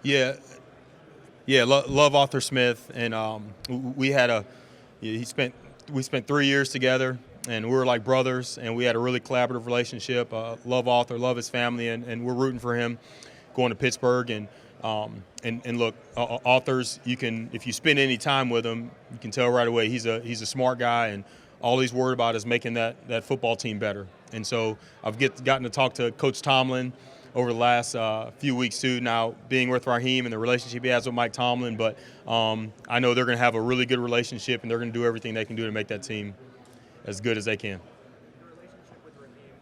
Yeah, yeah, love Arthur Smith, and we had we spent 3 years together, and we were like brothers, and we had a really collaborative relationship. Love Arthur, love his family, and we're rooting for him going to Pittsburgh. And look, Arthur's, you can, if you spend any time with him, you can tell right away he's a smart guy, and all he's worried about is making that football team better. And so I've gotten to talk to Coach Tomlin over the last few weeks too. Now being with Raheem and the relationship he has with Mike Tomlin, but I know they're going to have a really good relationship, and they're going to do everything they can do to make that team as good as they can. Your relationship with Raheem,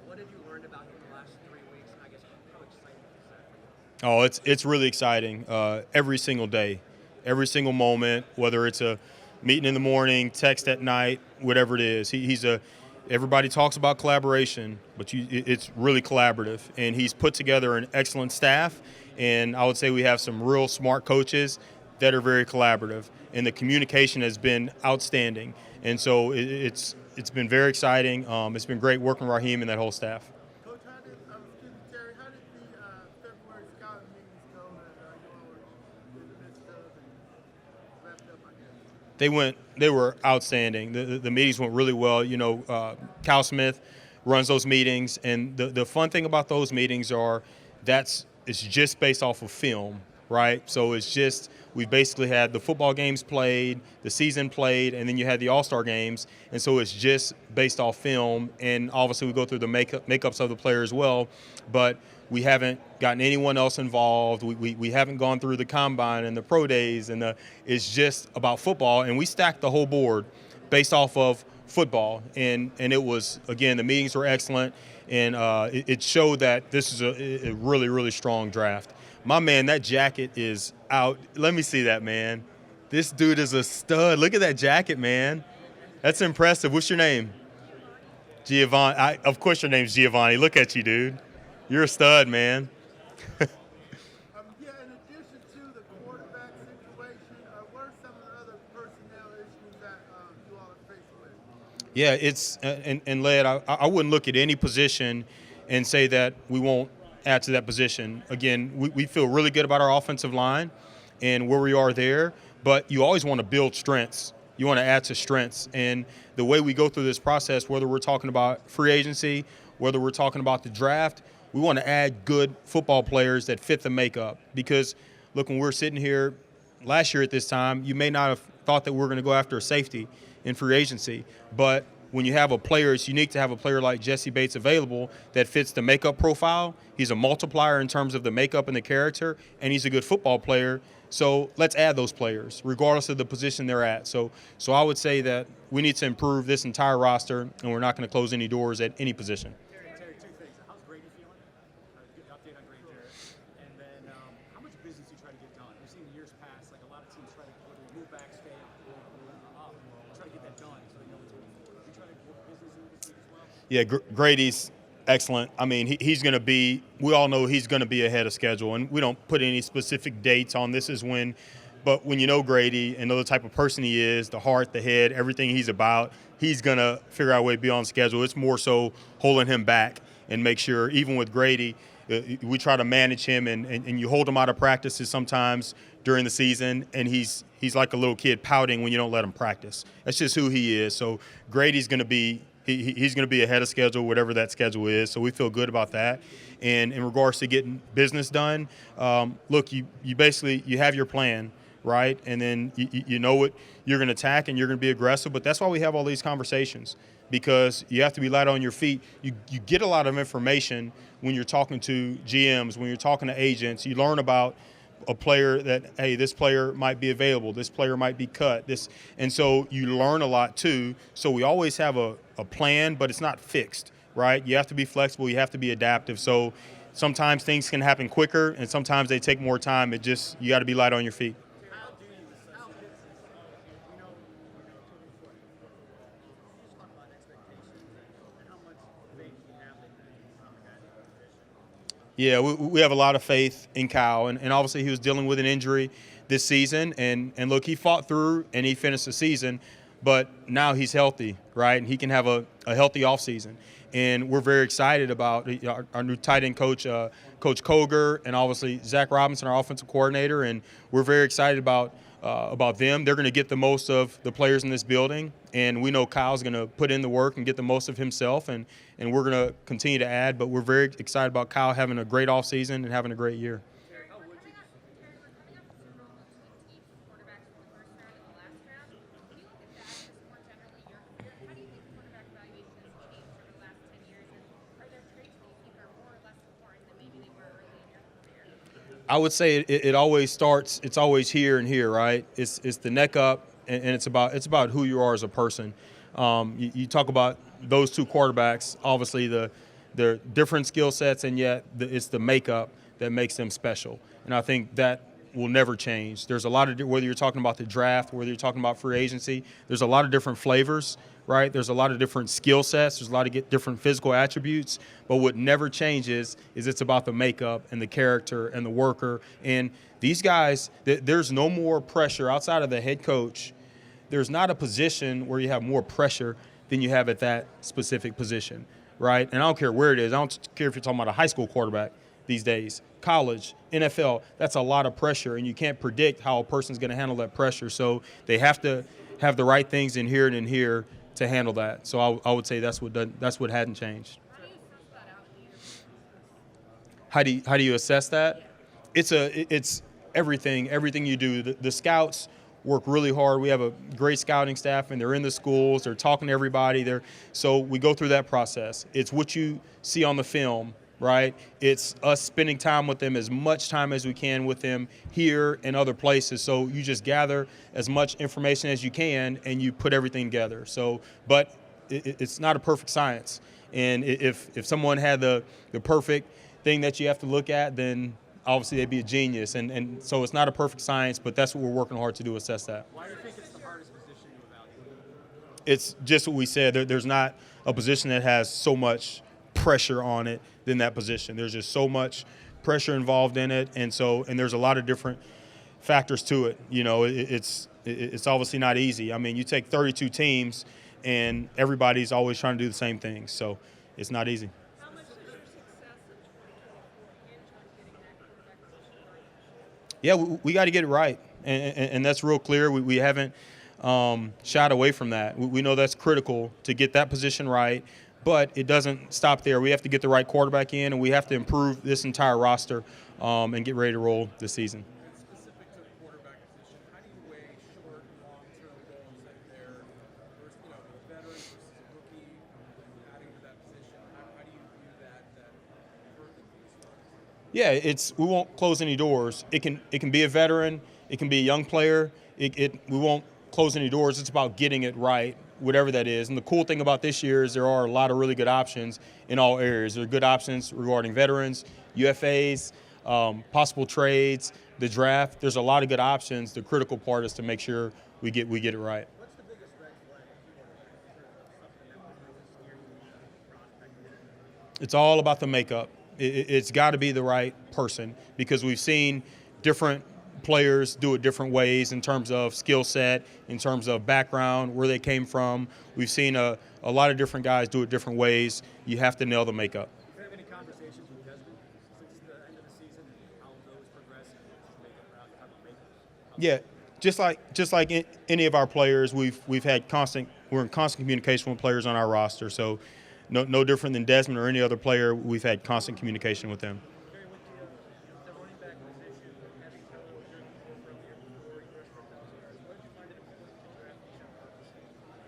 what have you learned about him the last 3 weeks, and I guess how exciting is that for you? Oh, it's really exciting. Every single day, every single moment, whether it's a meeting in the morning, text at night, whatever it is. Everybody talks about collaboration, but it's really collaborative. And he's put together an excellent staff, and I would say we have some real smart coaches that are very collaborative. And the communication has been outstanding. And so it's been very exciting. It's been great working with Raheem and that whole staff. Coach, Jerry, how did the February scouting meetings go that you all were in the midst of and wrapped up, I guess? They were outstanding. The meetings went really well. You know, Cal Smith runs those meetings, and the fun thing about those meetings it's just based off of film, right? So we basically had the football games played, the season played, and then you had the All-Star games, and so it's just based off film. And obviously we go through the makeups of the player as well, but we haven't gotten anyone else involved. We haven't gone through the combine and the pro days, and it's just about football. And we stacked the whole board based off of football. And it was, again, the meetings were excellent, and it showed that this is a really, really strong draft. My man, that jacket is out. Let me see that, man. This dude is a stud. Look at that jacket, man. That's impressive. What's your name? Giovanni. Of course your name's Giovanni. Look at you, dude. You're a stud, man. In addition to the quarterback situation, what are some of the other personnel issues that you all are facing with? Yeah, it's and Led, I wouldn't look at any position and say that we won't add to that position. Again, we feel really good about our offensive line and where we are there, but you always want to build strengths. You want to add to strengths. And the way we go through this process, whether we're talking about free agency, whether we're talking about the draft, we want to add good football players that fit the makeup. Because, look, when we're sitting here last year at this time, you may not have thought that we're going to go after a safety in free agency. But when you have a player, it's unique to have a player like Jesse Bates available that fits the makeup profile. He's a multiplier in terms of the makeup and the character, and he's a good football player. So let's add those players, regardless of the position they're at. So I would say that we need to improve this entire roster, and we're not going to close any doors at any position. Terry, two things. How's Grady feeling? Good update on Grady, Jarrett. And then how much business you try to get done? We've seen years past, like a lot of teams try to move back, stay up, try to get that done so they know what's moving forward. You try to get business in this league as well? Yeah, Grady's excellent. I mean, he's going to be – we all know he's going to be ahead of schedule, and we don't put any specific dates on this is when. But when you know Grady and know the type of person he is, the heart, the head, everything he's about, he's going to figure out a way to be on schedule. It's more so holding him back and make sure, even with Grady, we try to manage him, and you hold him out of practices sometimes during the season, and he's like a little kid pouting when you don't let him practice. That's just who he is. So Grady's going to be he's going to be ahead of schedule, whatever that schedule is. So we feel good about that. And in regards to getting business done, look, you basically you have your plan, right? And then you know what you're going to attack, and you're going to be aggressive. But that's why we have all these conversations, because you have to be light on your feet. You get a lot of information when you're talking to GMs, when you're talking to agents. You learn about a player that, hey, this player might be available, this player might be cut, and so you learn a lot too. So we always have a plan, but it's not fixed, right? You have to be flexible, you have to be adaptive. So sometimes things can happen quicker, and sometimes they take more time. You got to be light on your feet. Yeah, we have a lot of faith in Kyle, and obviously he was dealing with an injury this season, and look, he fought through and he finished the season, but now he's healthy, right? And he can have a healthy offseason. And we're very excited about our new tight end coach, Coach Koger, and obviously Zach Robinson, our offensive coordinator. And we're very excited about them. They're going to get the most of the players in this building. And we know Kyle's going to put in the work and get the most of himself. And we're going to continue to add. But we're very excited about Kyle having a great offseason and having a great year. I would say it always starts. It's always here and here, right? It's the neck up, and it's about who you are as a person. You talk about those two quarterbacks. Obviously, they're different skill sets, and yet it's the makeup that makes them special. And I think that will never change. There's a lot of, whether you're talking about the draft, whether you're talking about free agency, there's a lot of different flavors, right? There's a lot of different skill sets. There's a lot of different physical attributes. But what never changes is it's about the makeup and the character and the worker. And these guys, there's no more pressure outside of the head coach. There's not a position where you have more pressure than you have at that specific position, right? And I don't care where it is. I don't care if you're talking about a high school quarterback these days, college, NFL. That's a lot of pressure, and you can't predict how a person's going to handle that pressure. So they have to have the right things in here and in here to handle that. So I would say that's what hadn't changed. How do you assess that? It's everything you do. The scouts work really hard. We have a great scouting staff, and they're in the schools. They're talking to everybody. So we go through that process. It's what you see on the film, right? It's us spending time with them, as much time as we can with them here and other places. So you just gather as much information as you can, and you put everything together. So, but it's not a perfect science. And if someone had the perfect thing that you have to look at, then obviously they'd be a genius. And so it's not a perfect science, but that's what we're working hard to do, assess that. Why do you think it's the hardest position to evaluate? It's just what we said. There's not a position that has so much pressure on it than that position. There's just so much pressure involved in it, and there's a lot of different factors to it. You know, it's obviously not easy. I mean, you take 32 teams, and everybody's always trying to do the same thing, so it's not easy. How much does your success in 2024 hinge on getting that quarterback position right? Yeah, we got to get it right, and that's real clear. We haven't shied away from that. We know that's critical to get that position right. But it doesn't stop there. We have to get the right quarterback in, and we have to improve this entire roster and get ready to roll this season. Specific to the quarterback position, how do you weigh short and long-term goals that there versus, veteran versus rookie, adding to that position? How do you view that further? Yeah, we won't close any doors. It can be a veteran, it can be a young player. We won't close any doors. It's about getting it right, whatever that is. And the cool thing about this year is there are a lot of really good options in all areas. There are good options regarding veterans, UFAs, possible trades, the draft. There's a lot of good options. The critical part is to make sure we get it right. What's the biggest red flag in terms of something that really scares you? It's all about the makeup. It's got to be the right person, because we've seen different players do it different ways in terms of skill set, in terms of background, where they came from. We've seen a lot of different guys do it different ways. You have to nail the makeup. Do you have any conversations with Desmond since the end of the season and how those progress and just makeup around type of makeup? Yeah, just like any of our players, we're in constant communication with players on our roster. So no different than Desmond or any other player. We've had constant communication with them. The running back position, having trouble with your from the year before, you rushed for 1,000 yards. What did you find it important to draft Bijan Robinson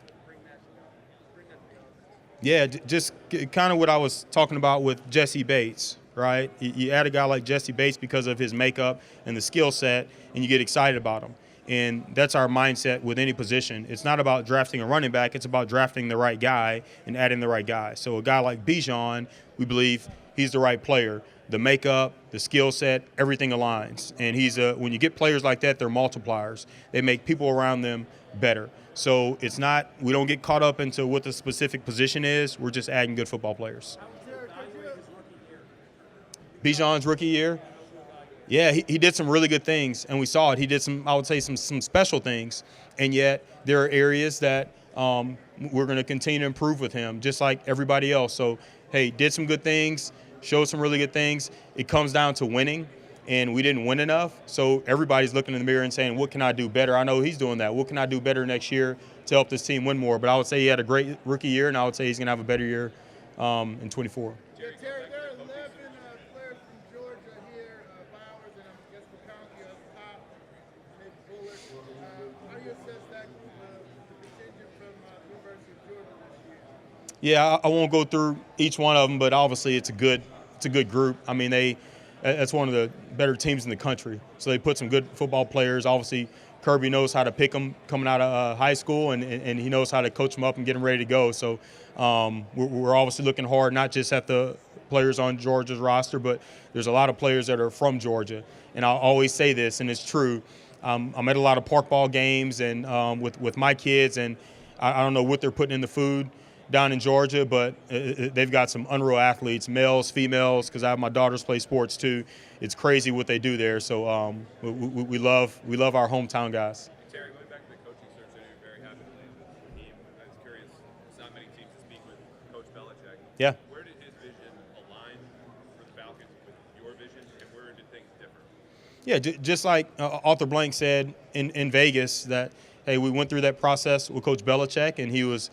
to bring that to the offense? Yeah, just kind of what I was talking about with Jesse Bates, right? You add a guy like Jesse Bates because of his makeup and the skill set, and you get excited about him. And that's our mindset with any position. It's not about drafting a running back. It's about drafting the right guy and adding the right guy. So a guy like Bijan, we believe he's the right player. The makeup, the skill set, everything aligns. And when you get players like that, they're multipliers. They make people around them better. So we don't get caught up into what the specific position is. We're just adding good football players. Jarrett, Evaluate his rookie year. Bijan's rookie year, Yeah, he did some really good things, and we saw it. He did some, I would say, some special things, and yet there are areas that we're going to continue to improve with him, just like everybody else. So, hey, did some good things, showed some really good things. It comes down to winning, and we didn't win enough. So everybody's looking in the mirror and saying, what can I do better? I know he's doing that. What can I do better next year to help this team win more? But I would say he had a great rookie year, and I would say he's going to have a better year in 24. Yeah, Terry, there are 11 players from Georgia here, Bowers and I guess McConkey up top, Nick Bullard. How do you assess that the contingent from the University of Georgia this year? Yeah, I won't go through each one of them, but obviously it's a good group. I mean, that's one of the better teams in the country. So they put some good football players. Obviously, Kirby knows how to pick them coming out of high school, and he knows how to coach them up and get them ready to go. So we're obviously looking hard, not just at the players on Georgia's roster, but there's a lot of players that are from Georgia. And I'll always say this, and it's true. I'm at a lot of park ball games and with my kids, and I don't know what they're putting in the food down in Georgia, but they've got some unreal athletes, males, females, because I have my daughters play sports too. It's crazy what they do there. So we love our hometown guys. Terry, going back to the coaching search, I know you're very happy to land with the team. I was curious, there's not many teams to speak with Coach Belichick. Yeah. Where did his vision align for the Falcons with your vision, and where did things differ? Yeah, just like Arthur Blank said in Vegas that, hey, we went through that process with Coach Belichick, and he was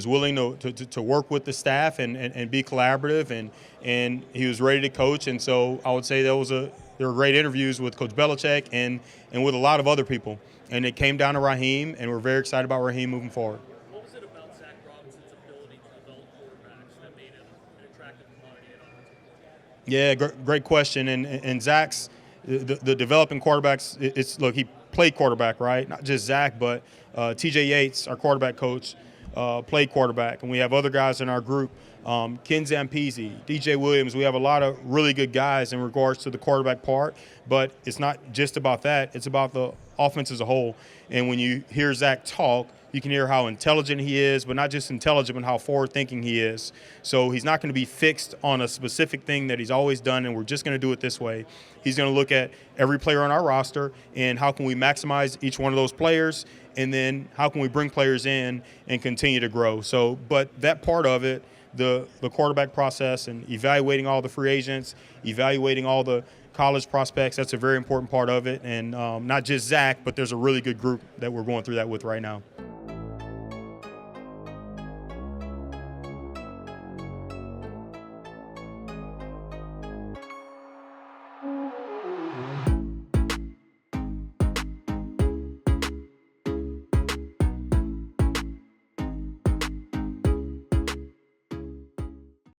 willing to work with the staff and be collaborative, and he was ready to coach. And so I would say there were great interviews with Coach Belichick and with a lot of other people. And it came down to Raheem, and we're very excited about Raheem moving forward. What was it about Zach Robinson's ability to develop quarterbacks that made him an attractive commodity at offensive coordinator? Yeah, great question. And Zach's the developing quarterbacks. Look, he played quarterback, right? Not just Zach, but T.J. Yates, our quarterback coach, played quarterback, and we have other guys in our group. Ken Zampese, DJ Williams. We have a lot of really good guys in regards to the quarterback part, but it's not just about that. It's about the offense as a whole. And when you hear Zach talk, you can hear how intelligent he is, but not just intelligent, but how forward-thinking he is. So he's not going to be fixed on a specific thing that he's always done, and we're just going to do it this way. He's going to look at every player on our roster and how can we maximize each one of those players, and then how can we bring players in and continue to grow. So, but that part of it, the quarterback process and evaluating all the free agents, evaluating all the college prospects, that's a very important part of it. And not just Zach, but there's a really good group that we're going through that with right now.